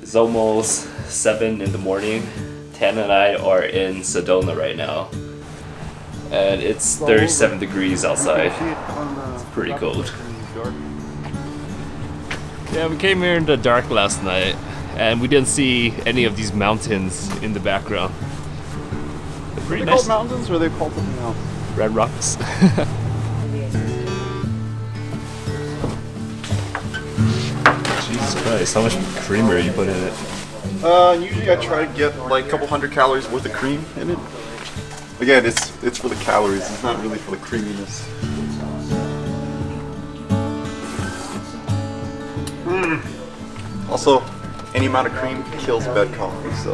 It's almost 7 in the morning. Tan and I are in Sedona right now. And it's 37 degrees outside. It's pretty cold. Yeah, we came here in the dark last night and we didn't see any of these mountains in the background. They're pretty nice. Called mountains or are they called something else? Red rocks. Jesus Christ, how much creamer you put in it? Usually I try to get like a couple hundred calories worth of cream in it. Again, it's for the calories, it's not really for the creaminess. Also, any amount of cream kills bad coffee, so.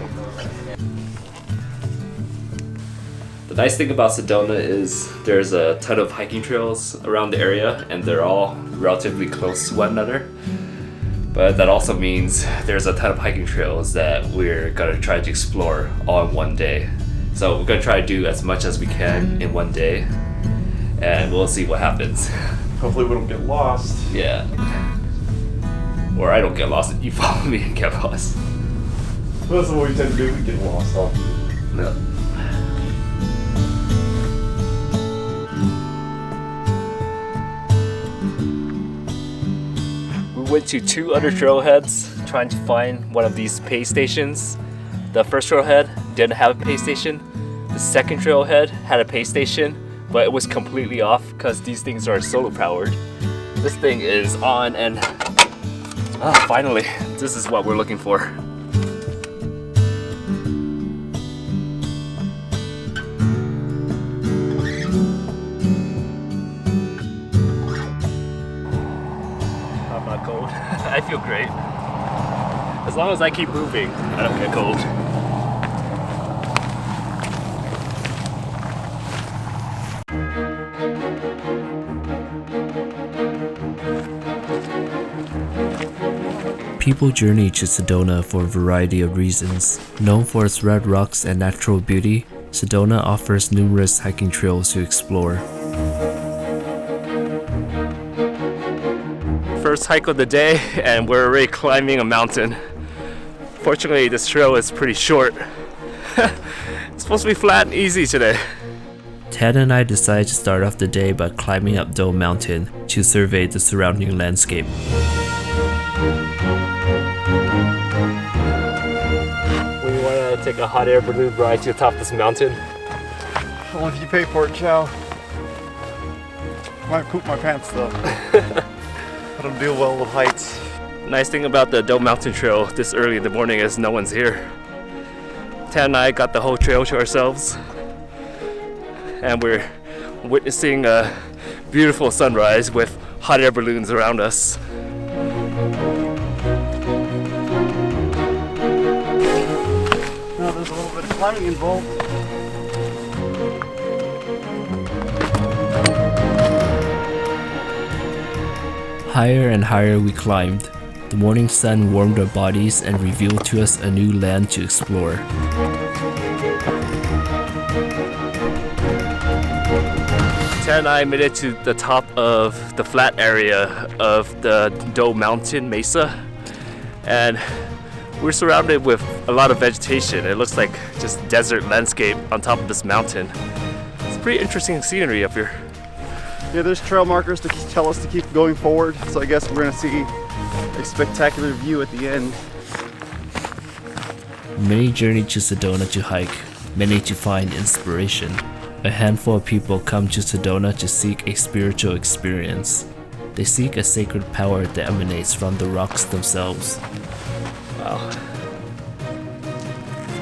The nice thing about Sedona is there's a ton of hiking trails around the area and they're all relatively close to one another. But that also means there's a ton of hiking trails that we're gonna try to explore all in one day. So we're gonna try to do as much as we can in one day and we'll see what happens. Hopefully we don't get lost. Yeah. Or I don't get lost and you follow me and get lost. That's what we tend to do, we get lost often. No. Went to 2 other trailheads trying to find one of these pay stations. The first trailhead didn't have a pay station. The second trailhead had a pay station, but it was completely off because these things are solar powered. This thing is on and finally, this is what we're looking for. Cold. I feel great. As long as I keep moving, I don't get cold. People journey to Sedona for a variety of reasons. Known for its red rocks and natural beauty, Sedona offers numerous hiking trails to explore. First hike of the day and we're already climbing a mountain. Fortunately, this trail is pretty short. It's supposed to be flat and easy today. Ted and I decided to start off the day by climbing up Doe Mountain to survey the surrounding landscape. We want to take a hot air balloon ride to the top of this mountain. Well, if you pay for it, chow. Might poop my pants though. I don't deal well with heights. Nice thing about the Doe Mountain Trail this early in the morning is no one's here. Tan and I got the whole trail to ourselves and we're witnessing a beautiful sunrise with hot air balloons around us. Now there's a little bit of climbing involved. Higher and higher we climbed. The morning sun warmed our bodies and revealed to us a new land to explore. Ted and I made it to the top of the flat area of the Doe Mountain Mesa, and we're surrounded with a lot of vegetation. It looks like just desert landscape on top of this mountain. It's pretty interesting scenery up here. Yeah, there's trail markers to tell us to keep going forward, so I guess we're gonna see a spectacular view at the end. Many journey to Sedona to hike, many to find inspiration. A handful of people come to Sedona to seek a spiritual experience. They seek a sacred power that emanates from the rocks themselves. Wow.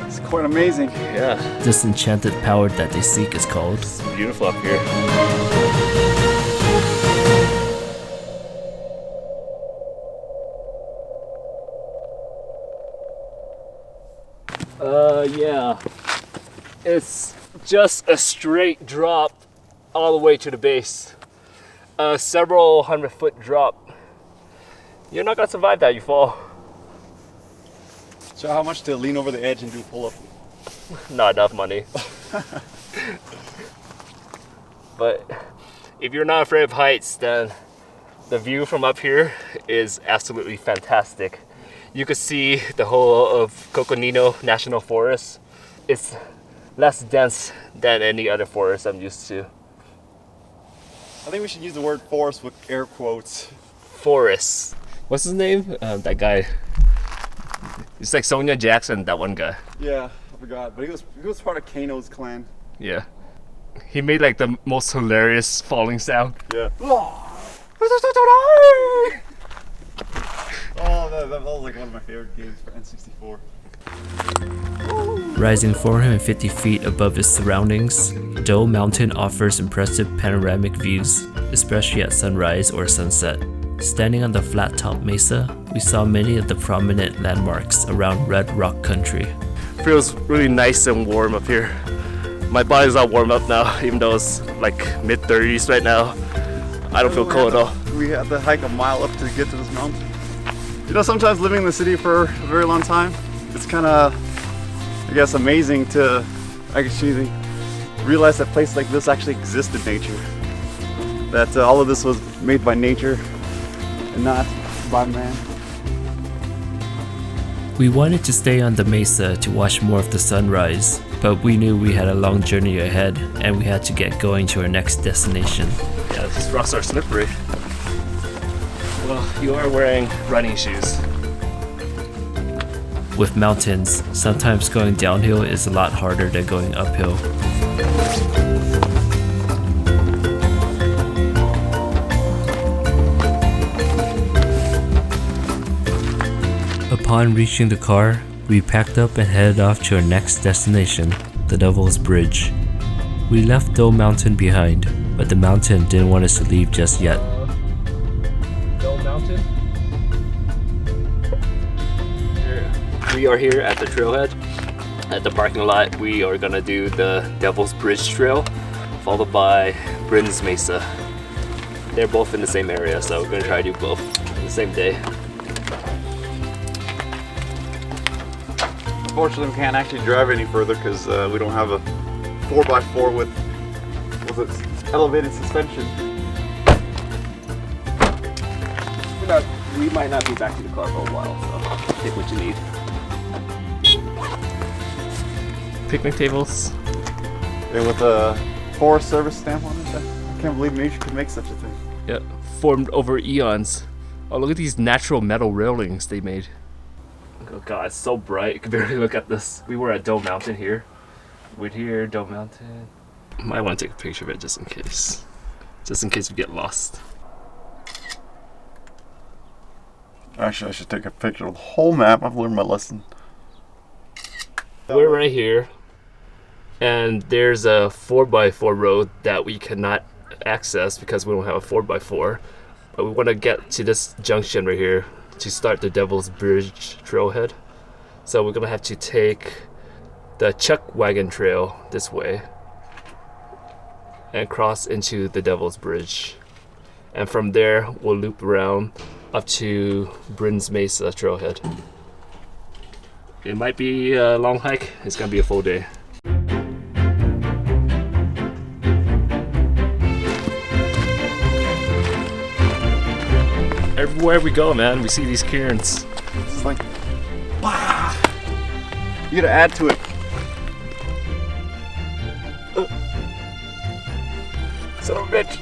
It's quite amazing. Yeah. This enchanted power that they seek is called. It's beautiful up here. Yeah. It's just a straight drop all the way to the base. A several 100-foot drop. You're not gonna survive that, you fall. So how much to lean over the edge and do a pull-up? Not enough money. But if you're not afraid of heights, then the view from up here is absolutely fantastic. you could see the whole of Coconino National Forest. It's less dense than any other forest I'm used to. I think we should use the word forest with air quotes. Forest. What's his name? That guy. It's like Sonia Jackson, that one guy. Yeah, I forgot. But he was part of Kano's clan. Yeah. He made like the most hilarious falling sound. Yeah. Oh, that was like one of my favorite games for N64. Rising 450 feet above its surroundings, Doe Mountain offers impressive panoramic views, especially at sunrise or sunset. Standing on the flat-top mesa, we saw many of the prominent landmarks around Red Rock Country. Feels really nice and warm up here. My body's all warm up now, even though it's like mid-30s right now. I don't feel cold at all. We had to hike a mile up to get to this mountain. You know, sometimes living in the city for a very long time, it's kind of, I guess, amazing to actually realize that places like this actually exist in nature. That all of this was made by nature and not by man. We wanted to stay on the mesa to watch more of the sunrise, but we knew we had a long journey ahead and we had to get going to our next destination. Yeah, these rocks are slippery. Well, you are wearing running shoes. With mountains, sometimes going downhill is a lot harder than going uphill. Upon reaching the car, we packed up and headed off to our next destination, the Devil's Bridge. We left Doe Mountain behind, but the mountain didn't want us to leave just yet. Doe Mountain. We are here at the trailhead. At the parking lot, we are gonna do the Devil's Bridge Trail, followed by Brins Mesa. They're both in the same area, so we're gonna try to do both on the same day. Unfortunately, we can't actually drive any further because we don't have a 4x4 with elevated suspension. We might not be back to the car for a while, so take what you need. Picnic tables. And with a Forest Service stamp on it, I can't believe nature could make such a thing. Yeah, formed over eons. Oh, look at these natural metal railings they made. Oh god, it's so bright. You can barely look at this. We were at Doe Mountain here. We're here, Doe Mountain. Might want to take a picture of it just in case. Just in case we get lost. Actually, I should take a picture of the whole map. I've learned my lesson. We're right here. And there's a 4x4 road that we cannot access because we don't have a 4x4. But we want to get to this junction right here to start the Devil's Bridge trailhead. So we're gonna have to take the Chuckwagon Trail this way and cross into the Devil's Bridge. And from there, we'll loop around up to Brins Mesa trailhead. It might be a long hike. It's gonna be a full day. Everywhere we go, man, we see these cairns. It's like, wow! You gotta add to it. Son of a bitch.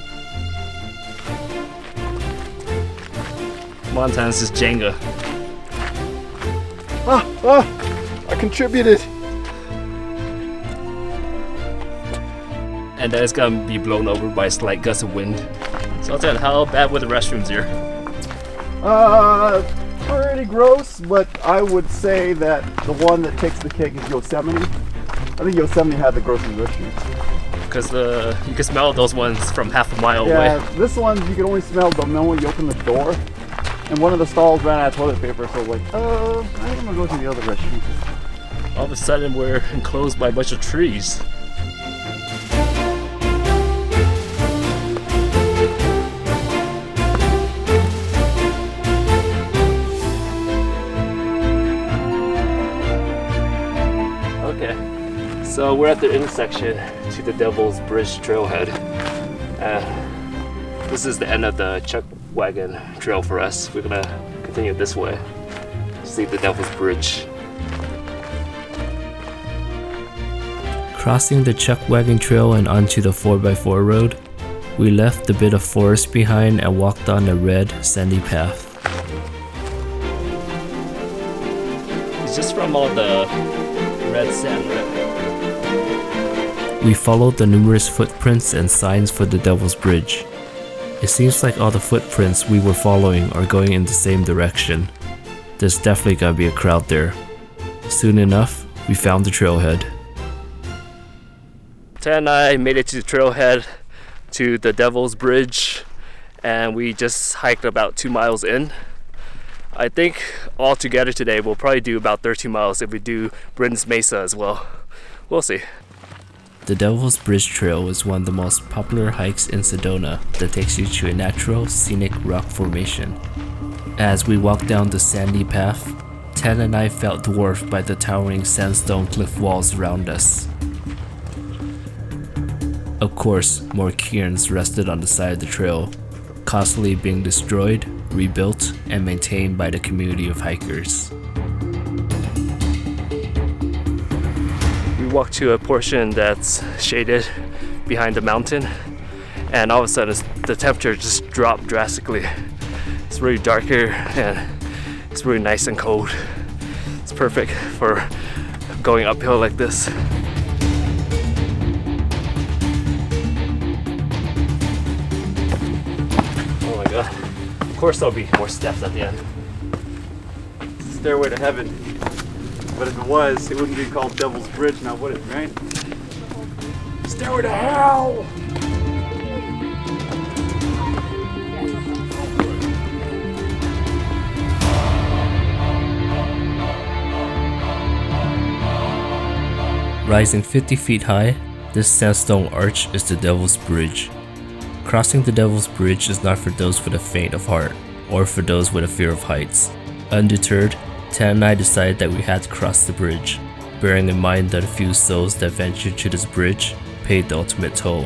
Montana's just Jenga. I contributed. And then it's gonna be blown over by a slight gust of wind. So then, how bad were the restrooms here? Pretty gross, but I would say that the one that takes the cake is Yosemite. I think Yosemite had the grossest restrooms. Because you can smell those ones from half a mile away. Yeah, this one you can only smell the moment you open the door. And one of the stalls ran out of toilet paper, so like, I think I'm gonna go to the other restroom. All of a sudden, we're enclosed by a bunch of trees. Okay, so we're at the intersection to the Devil's Bridge trailhead. This is the end of the Chuckwagon Trail for us. We're gonna continue this way. see the Devil's Bridge. Crossing the Chuckwagon Trail and onto the 4x4 road, we left a bit of forest behind and walked on a red, sandy path. It's just from all the red sand, right? We followed the numerous footprints and signs for the Devil's Bridge. It seems like all the footprints we were following are going in the same direction. There's definitely gonna be a crowd there. Soon enough, we found the trailhead. Ted and I made it to the trailhead to the Devil's Bridge, and we just hiked about 2 miles in. I think all together today we'll probably do about 13 miles if we do Brins Mesa as well. We'll see. The Devil's Bridge Trail is one of the most popular hikes in Sedona that takes you to a natural, scenic rock formation. As we walked down the sandy path, Ted and I felt dwarfed by the towering sandstone cliff walls around us. Of course, more cairns rested on the side of the trail, constantly being destroyed, rebuilt, and maintained by the community of hikers. We walked to a portion that's shaded behind the mountain, and all of a sudden the temperature just dropped drastically. It's really darker and it's really nice and cold. It's perfect for going uphill like this. Oh my god. Of course there'll be more steps at the end. Stairway to heaven. But if it was, it wouldn't be called Devil's Bridge now, would it, right? Stairway to hell! Rising 50 feet high, this sandstone arch is the Devil's Bridge. Crossing the Devil's Bridge is not for those with a faint of heart, or for those with a fear of heights. Undeterred, Ted and I decided that we had to cross the bridge, bearing in mind that a few souls that ventured to this bridge paid the ultimate toll.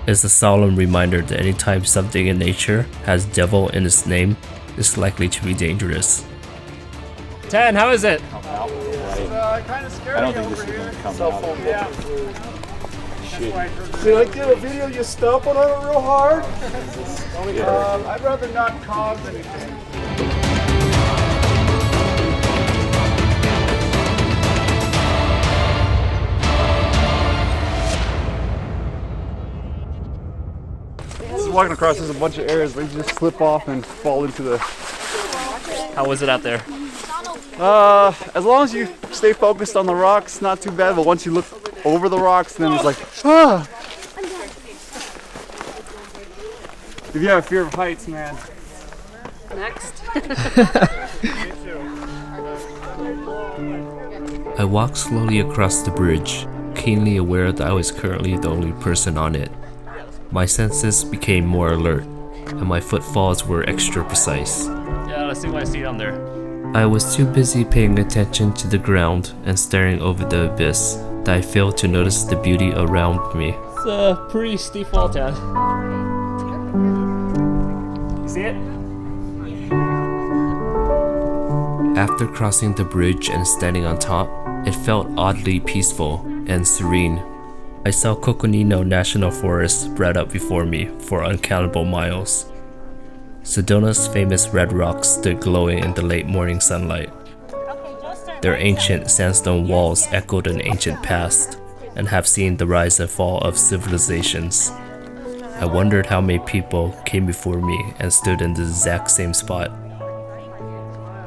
It's a solemn reminder that anytime something in nature has devil in its name, it's likely to be dangerous. Ted, how is it? Kind of scary. I don't think this is going to come out. Yeah. Did I get a video you stomping on it real hard? I'd rather not cause anything. Walking across, there's a bunch of areas where you just slip off and fall into the... How was it out there? As long as you stay focused on the rocks, not too bad, but once you look over the rocks, then it's like, ah! If you have a fear of heights, man. Next. I walked slowly across the bridge, keenly aware that I was currently the only person on it. My senses became more alert, and my footfalls were extra precise. Yeah, let's see what I see down there. I was too busy paying attention to the ground and staring over the abyss that I failed to notice the beauty around me. It's a pretty steep fall, Ted. You see it? After crossing the bridge and standing on top, it felt oddly peaceful and serene. I saw Coconino National Forest spread out before me for uncountable miles. Sedona's famous red rocks stood glowing in the late morning sunlight. Their ancient sandstone walls echoed an ancient past and have seen the rise and fall of civilizations. I wondered how many people came before me and stood in the exact same spot.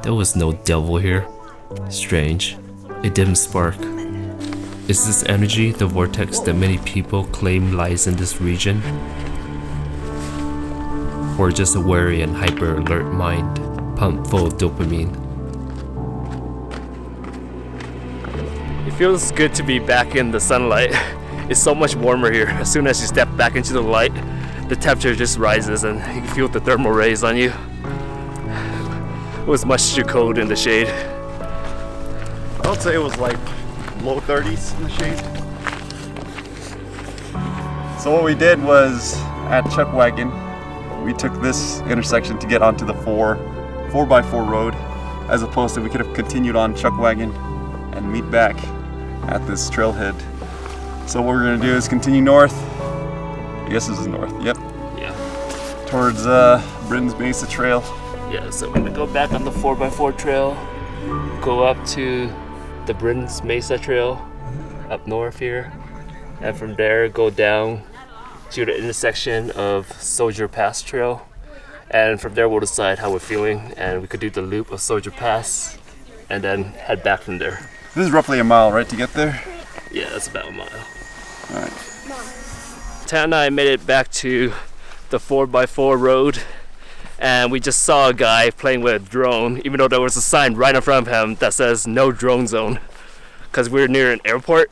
There was no devil here. Strange. It didn't spark. Is this energy the vortex that many people claim lies in this region? Or just a wary and hyper-alert mind, pumped full of dopamine? It feels good to be back in the sunlight. It's so much warmer here. As soon as you step back into the light, the temperature just rises and you can feel the thermal rays on you. It was much too cold in the shade. I would say it was like low 30s in the shade. So what we did was at Chuckwagon, we took this intersection to get onto the 4x4 road, as opposed to we could have continued on Chuckwagon and meet back at this trailhead. So what we're gonna do is continue north. I guess this is north, yep. Yeah. Towards Brins Mesa Trail. Yeah, so we're gonna go back on the 4x4 trail, go up to the Brins Mesa Trail up north here, and from there go down to the intersection of Soldier Pass Trail, and from there we'll decide how we're feeling, and we could do the loop of Soldier Pass and then head back from there. This is roughly a mile, right, to get there? Yeah, that's about a mile. All right. Tan and I made it back to the 4x4 road, and we just saw a guy playing with a drone, even though there was a sign right in front of him that says no drone zone, because we're near an airport.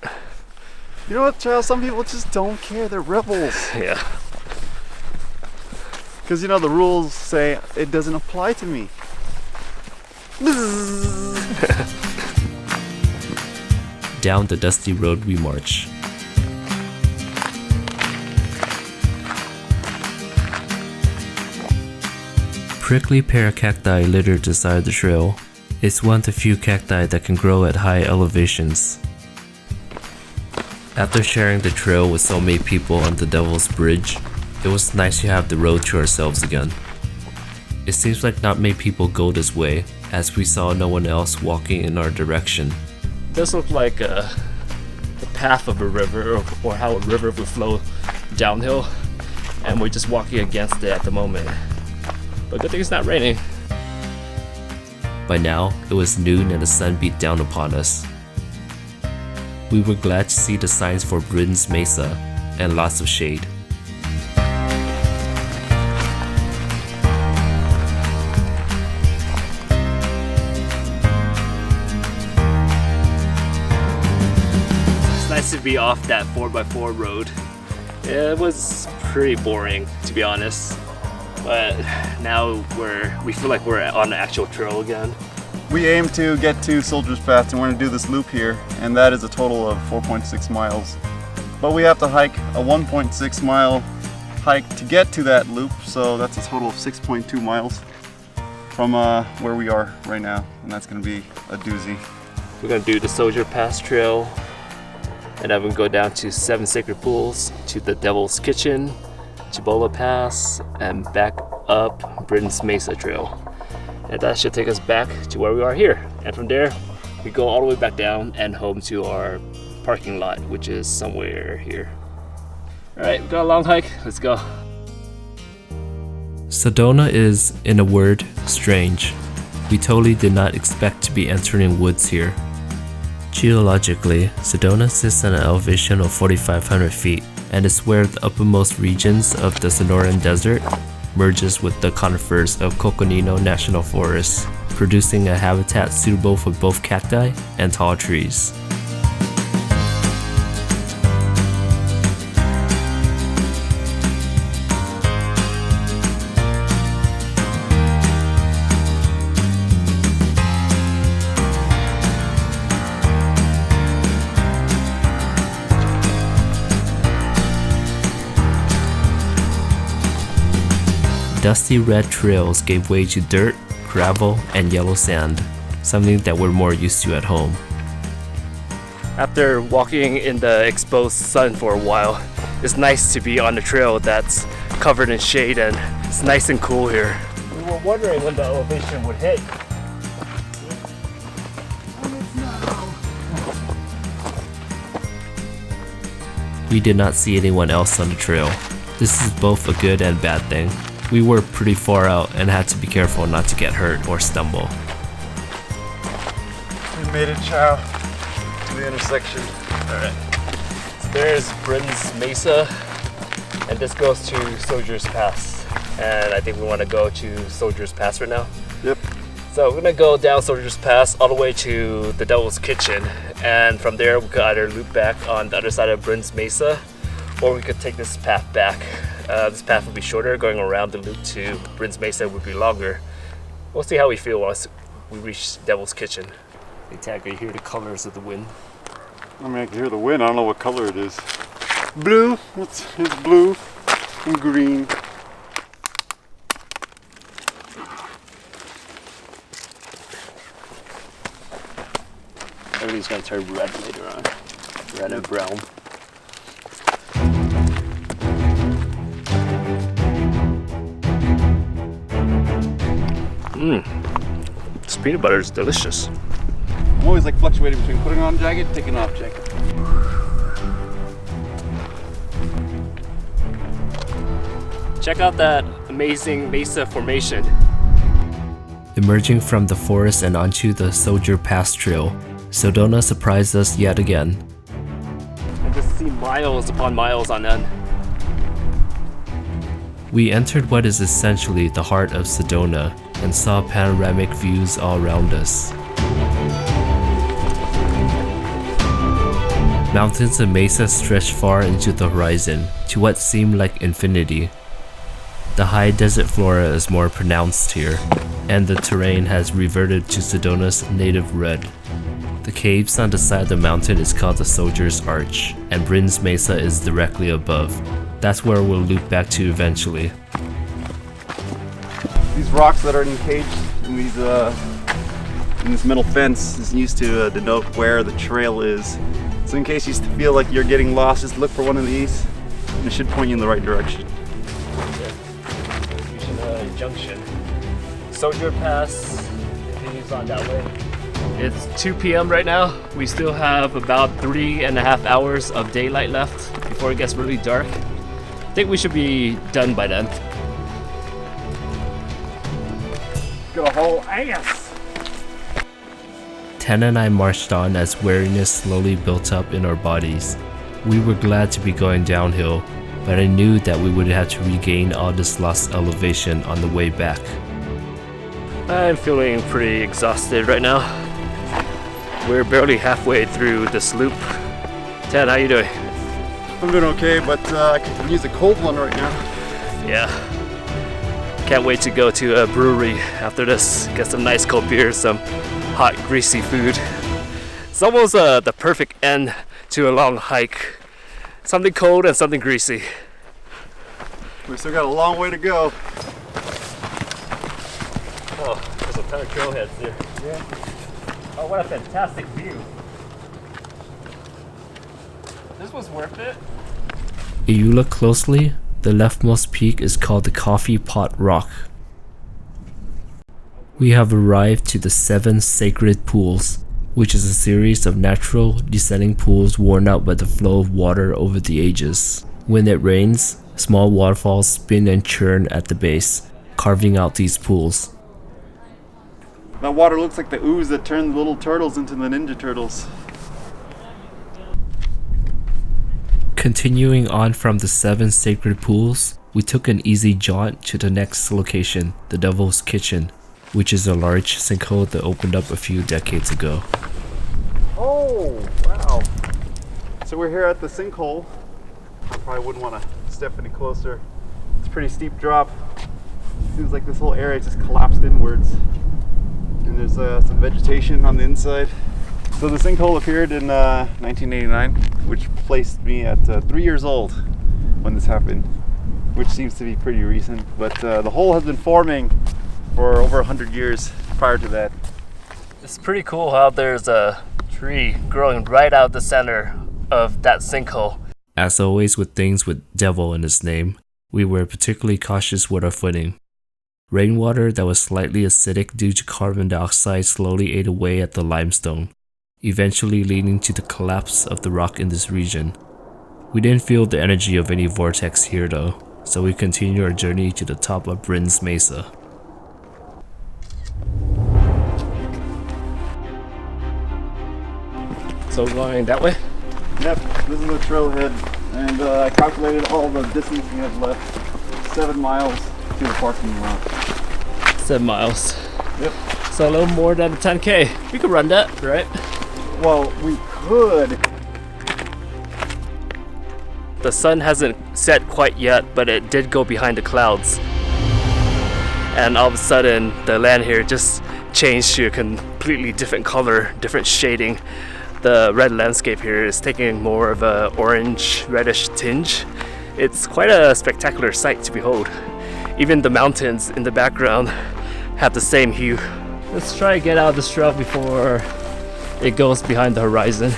You know what, Charles? Some people just don't care. They're rebels. Yeah. Because, you know, the rules say it doesn't apply to me. Down the dusty road we march. Prickly pear cacti litter the side of the trail. It's one of the few cacti that can grow at high elevations. After sharing the trail with so many people on the Devil's Bridge, it was nice to have the road to ourselves again. It seems like not many people go this way, as we saw no one else walking in our direction. It does look like the path of a river, or how a river would flow downhill, and we're just walking against it at the moment. But good thing it's not raining. By now, it was noon and the sun beat down upon us. We were glad to see the signs for Brins Mesa and lots of shade. It's nice to be off that 4x4 road. It was pretty boring, to be honest. But now we feel like we're on the actual trail again. We aim to get to Soldier's Path, and we're going to do this loop here, and that is a total of 4.6 miles. But we have to hike a 1.6 mile hike to get to that loop, so that's a total of 6.2 miles from where we are right now, and that's going to be a doozy. We're going to do the Soldier Pass Trail, and then we'll go down to 7 Sacred Pools, to the Devil's Kitchen, Cibola Pass, and back up Brins Mesa Trail. And that should take us back to where we are here. And from there, we go all the way back down and home to our parking lot, which is somewhere here. All right, we got a long hike, let's go. Sedona is, in a word, strange. We totally did not expect to be entering woods here. Geologically, Sedona sits at an elevation of 4,500 feet, and is where the uppermost regions of the Sonoran Desert merges with the conifers of Coconino National Forest, producing a habitat suitable for both cacti and tall trees. Dusty red trails gave way to dirt, gravel, and yellow sand, something that we're more used to at home. After walking in the exposed sun for a while, it's nice to be on a trail that's covered in shade, and it's nice and cool here. We were wondering when the elevation would hit. We did not see anyone else on the trail. This is both a good and bad thing. We were pretty far out and had to be careful not to get hurt or stumble. We made it, Chow, to the intersection. Alright. So there's Brins Mesa, and this goes to Soldier's Pass. And I think we want to go to Soldier's Pass right now. Yep. So we're gonna go down Soldier's Pass all the way to the Devil's Kitchen, and from there we could either loop back on the other side of Brins Mesa, or we could take this path back. This path would be shorter, going around the loop to Brins Mesa would be longer. We'll see how we feel once we reach Devil's Kitchen. Hey Tag, you hear the colors of the wind? I mean, I can hear the wind. I don't know what color it is. Blue. It's blue and green. Everything's gonna turn red later on. Red and brown. This peanut butter is delicious. I'm always like fluctuating between putting on jacket, taking off jacket. Check out that amazing mesa formation. Emerging from the forest and onto the Soldier Pass Trail, Sedona surprised us yet again. I just see miles upon miles on end. We entered what is essentially the heart of Sedona and saw panoramic views all around us. Mountains and mesas stretched far into the horizon to what seemed like infinity. The high desert flora is more pronounced here, and the terrain has reverted to Sedona's native red. The caves on the side of the mountain is called the Soldier's Arch, and Brins Mesa is directly above. That's where we'll loop back to eventually. These rocks that are encaged in these in this metal fence is used to denote where the trail is. So in case you feel like you're getting lost, just look for one of these, and it should point you in the right direction. Attribution Junction. Soldier Pass continues on that way. It's 2 p.m. right now. We still have about 3.5 hours of daylight left before it gets really dark. I think we should be done by then. Got a whole ass! Tan and I marched on as weariness slowly built up in our bodies. We were glad to be going downhill, but I knew that we would have to regain all this lost elevation on the way back. I'm feeling pretty exhausted right now. We're barely halfway through this loop. Tan, how you doing? I'm doing okay, but I could use a cold one right now. Yeah. Can't wait to go to a brewery after this. Get some nice cold beer, some hot greasy food. It's almost the perfect end to a long hike. Something cold and something greasy. We still got a long way to go. Oh, there's a ton of trailheads there. Yeah. Oh, what a fantastic view. This was worth it. If you look closely, the leftmost peak is called the Coffee Pot Rock. We have arrived to the 7 Sacred Pools, which is a series of natural descending pools worn out by the flow of water over the ages. When it rains, small waterfalls spin and churn at the base, carving out these pools. That water looks like the ooze that turned the little turtles into the Ninja Turtles. Continuing on from the 7 sacred pools, we took an easy jaunt to the next location, the Devil's Kitchen, which is a large sinkhole that opened up a few decades ago. Oh, wow. So we're here at the sinkhole. I probably wouldn't want to step any closer. It's a pretty steep drop. Seems like this whole area just collapsed inwards. And there's some vegetation on the inside. So the sinkhole appeared in 1989, which placed me at 3 years old when this happened, which seems to be pretty recent. But the hole has been forming for over 100 years prior to that. It's pretty cool how there's a tree growing right out the center of that sinkhole. As always with things with devil in its name, we were particularly cautious with our footing. Rainwater that was slightly acidic due to carbon dioxide slowly ate away at the limestone, eventually leading to the collapse of the rock in this region. We didn't feel the energy of any vortex here though, so we continued our journey to the top of Brins Mesa. So we're going that way? Yep, this is the trailhead, and I calculated all the distance we have left. 7 miles to the parking lot. 7 miles. Yep. So a little more than 10K. We could run that, right? Well, we could. The sun hasn't set quite yet, but it did go behind the clouds. And all of a sudden, the land here just changed to a completely different color, different shading. The red landscape here is taking more of a orange, reddish tinge. It's quite a spectacular sight to behold. Even the mountains in the background have the same hue. Let's try to get out of this trail before it goes behind the horizon.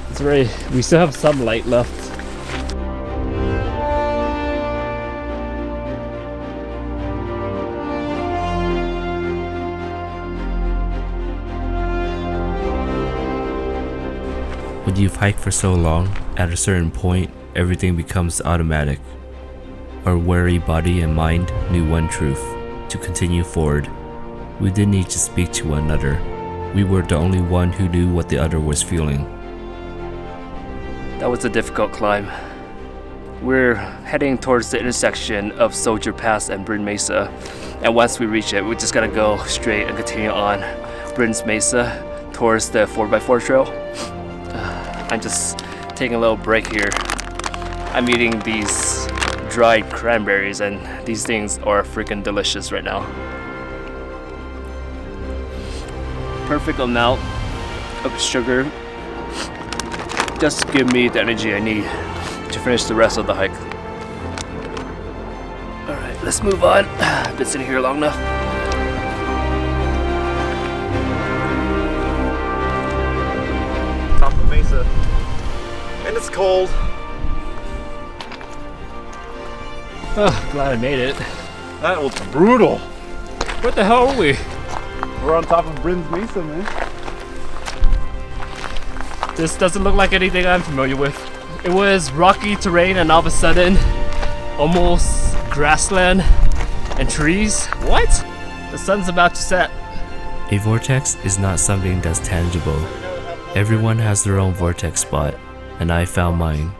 It's very, we still have some light left. When you've hiked for so long, at a certain point, everything becomes automatic. Our wary body and mind knew one truth: to continue forward. We didn't need to speak to one another. We were the only one who knew what the other was feeling. That was a difficult climb. We're heading towards the intersection of Soldier Pass and Brins Mesa, and once we reach it, we just gotta go straight and continue on Brins Mesa towards the 4x4 trail. I'm just taking a little break here. I'm eating these dried cranberries, and these things are freaking delicious right now. Perfect amount of sugar just to give me the energy I need to finish the rest of the hike. Alright, let's move on. I've been sitting here long enough. Top of Mesa. And it's cold. Oh, glad I made it. That was brutal. What the hell are we? We're on top of Brins Mesa, man. This doesn't look like anything I'm familiar with. It was rocky terrain and all of a sudden, almost grassland and trees. What? The sun's about to set. A vortex is not something that's tangible. Everyone has their own vortex spot, and I found mine.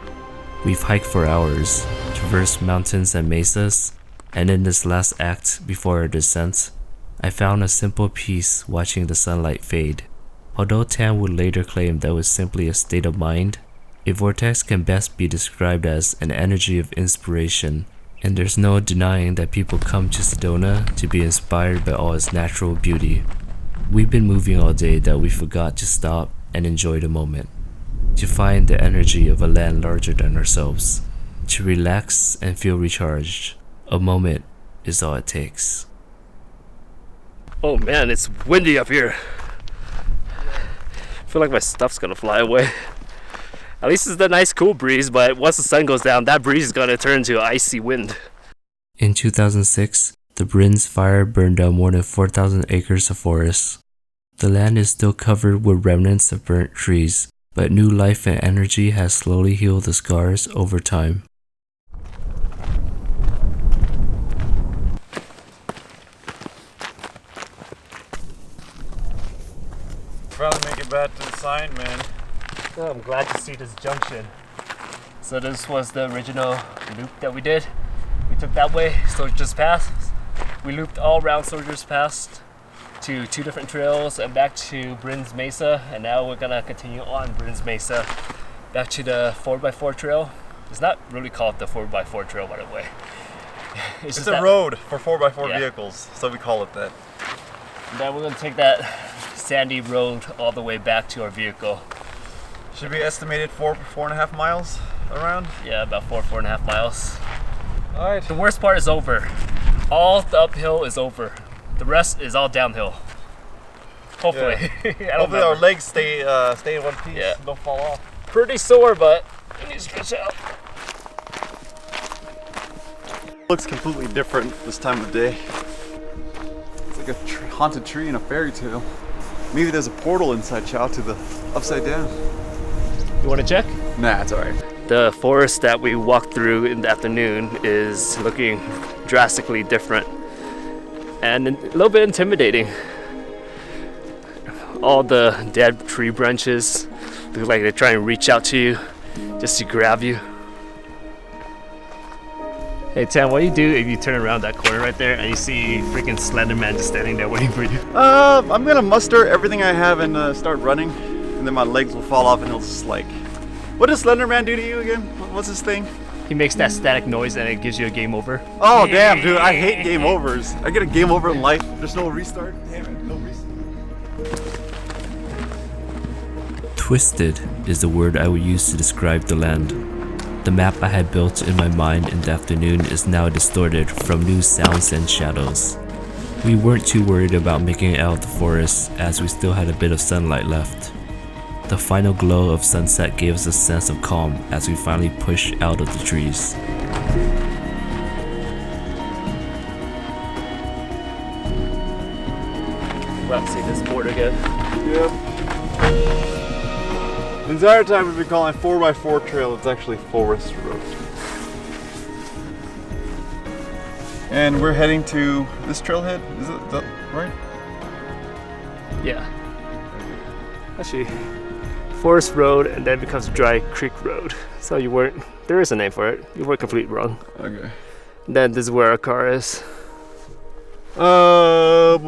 We've hiked for hours, traversed mountains and mesas, and in this last act before our descent, I found a simple peace watching the sunlight fade. Although Tan would later claim that was simply a state of mind, a vortex can best be described as an energy of inspiration, and there's no denying that people come to Sedona to be inspired by all its natural beauty. We've been moving all day that we forgot to stop and enjoy the moment, to find the energy of a land larger than ourselves, to relax and feel recharged. A moment is all it takes. Oh man, it's windy up here. I feel like my stuff's gonna fly away. At least it's a nice cool breeze, but once the sun goes down, that breeze is gonna turn into an icy wind. In 2006, the Brins fire burned down more than 4,000 acres of forest. The land is still covered with remnants of burnt trees, but new life and energy has slowly healed the scars over time. Finally make it back to the sign, man. Oh, I'm glad to see this junction. So this was the original loop that we did. We took that way, Soldier's Pass. We looped all around Soldier's Pass to 2 different trails and back to Brins Mesa, and now we're gonna continue on Brins Mesa back to the 4x4 trail. It's not really called the 4x4 trail, by the way. It's a road for 4x4 vehicles, so we call it that. And then we're gonna take that sandy road all the way back to our vehicle. Should be estimated 4.5 miles around? Yeah, about 4.5 miles. Alright. The worst part is over. All the uphill is over. The rest is all downhill. Hopefully. Yeah. Hopefully our legs stay in one piece. Yeah. Don't fall off. Pretty sore, but we need to stretch out. Looks completely different this time of day. It's like a haunted tree in a fairy tale. Maybe there's a portal inside Chow to the upside down. You want to check? Nah, it's alright. The forest that we walked through in the afternoon is looking drastically different and a little bit intimidating. All the dead tree branches look like they're trying to reach out to you just to grab you. Hey Tam, what do you do if you turn around that corner right there and you see freaking Slender Man just standing there waiting for you? I'm gonna muster everything I have and start running, and then my legs will fall off and he'll just like... What does Slender Man do to you again? What's his thing? He makes that static noise and it gives you a game over. Oh damn, dude, I hate game overs. I get a game over in life. There's no restart. Damn it, no restart. Twisted is the word I would use to describe the land. The map I had built in my mind in the afternoon is now distorted from new sounds and shadows. We weren't too worried about making it out of the forest as we still had a bit of sunlight left. The final glow of sunset gave us a sense of calm as we finally pushed out of the trees. Let's see this board again. Yep. The entire time we've been calling 4x4 trail, it's actually Forest Road. And we're heading to this trailhead, is that right? Yeah. Actually, Forest Road and then becomes Dry Creek Road. So you weren't, there is a name for it. You weren't completely wrong. Okay. Then this is where our car is. Yep,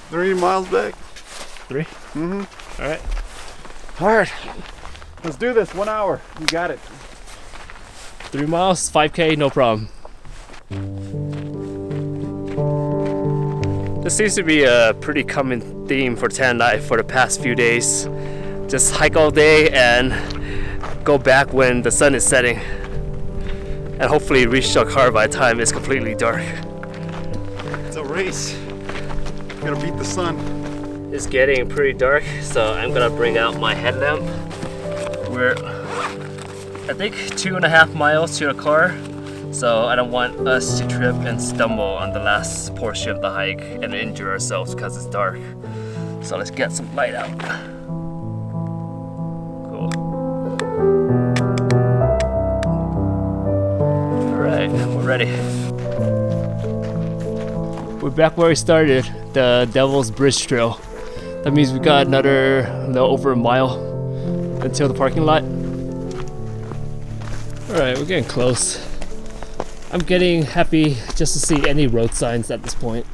3 miles back. 3? Mm-hmm. All right. Alright. Let's do this, 1 hour. You got it. 3 miles, 5K, no problem. This seems to be a pretty common theme for tan night for the past few days. Just hike all day and go back when the sun is setting. And hopefully reach our car by the time it's completely dark. It's a race. You gotta beat the sun. It's getting pretty dark, so I'm gonna bring out my headlamp. We're, I think, 2.5 miles to our car, so I don't want us to trip and stumble on the last portion of the hike and injure ourselves because it's dark. So let's get some light out. Cool. Alright, we're ready. We're back where we started, the Devil's Bridge Trail. That means we got another little over a mile until the parking lot. Alright, we're getting close. I'm getting happy just to see any road signs at this point.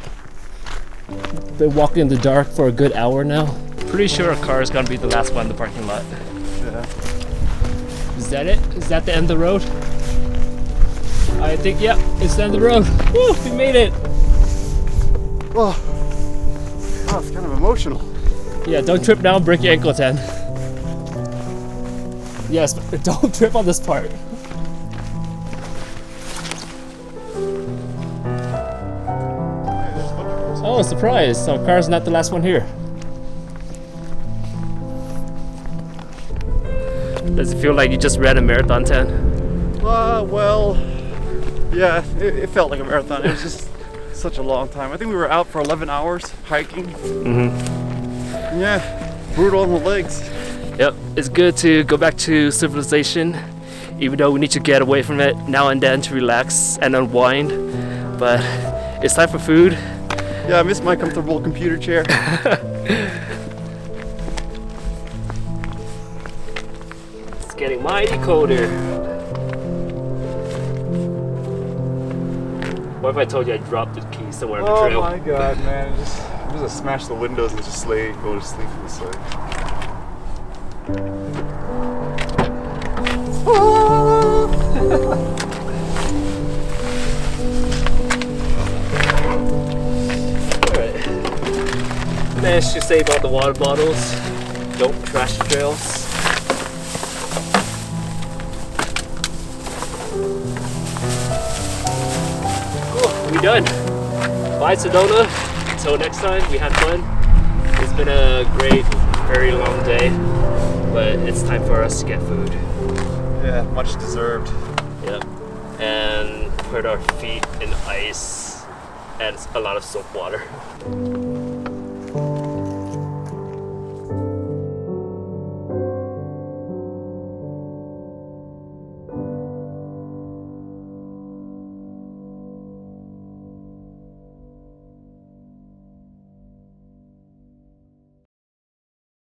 Been walking in the dark for a good hour now. Pretty sure our car is gonna be the last one in the parking lot. Yeah. Is that it? Is that the end of the road? I think, yep, it's the end of the road. Woo, we made it! Oh, it's kind of emotional. Yeah, don't trip now, break your ankle, Tan. Yes, but don't trip on this part. Oh, surprise! So our car's not the last one here. Does it feel like you just ran a marathon, Tan? Well, yeah, it felt like a marathon. It was just such a long time. I think we were out for 11 hours hiking. Mm-hmm. Yeah, brutal on the legs. Yep, it's good to go back to civilization, even though we need to get away from it now and then to relax and unwind. But it's time for food. Yeah, I miss my comfortable computer chair. It's getting mighty colder. What if I told you I dropped the key somewhere on the trail? Oh my god, man. I'm just smash the windows and just go to sleep inside. Alright. Managed to save all the water bottles. Don't trash the trails. Cool, we done. Bye, Sedona. Until next time, we had fun. It's been a great, very long day, but it's time for us to get food. Yeah, much deserved. Yep. And put our feet in ice and a lot of soap water.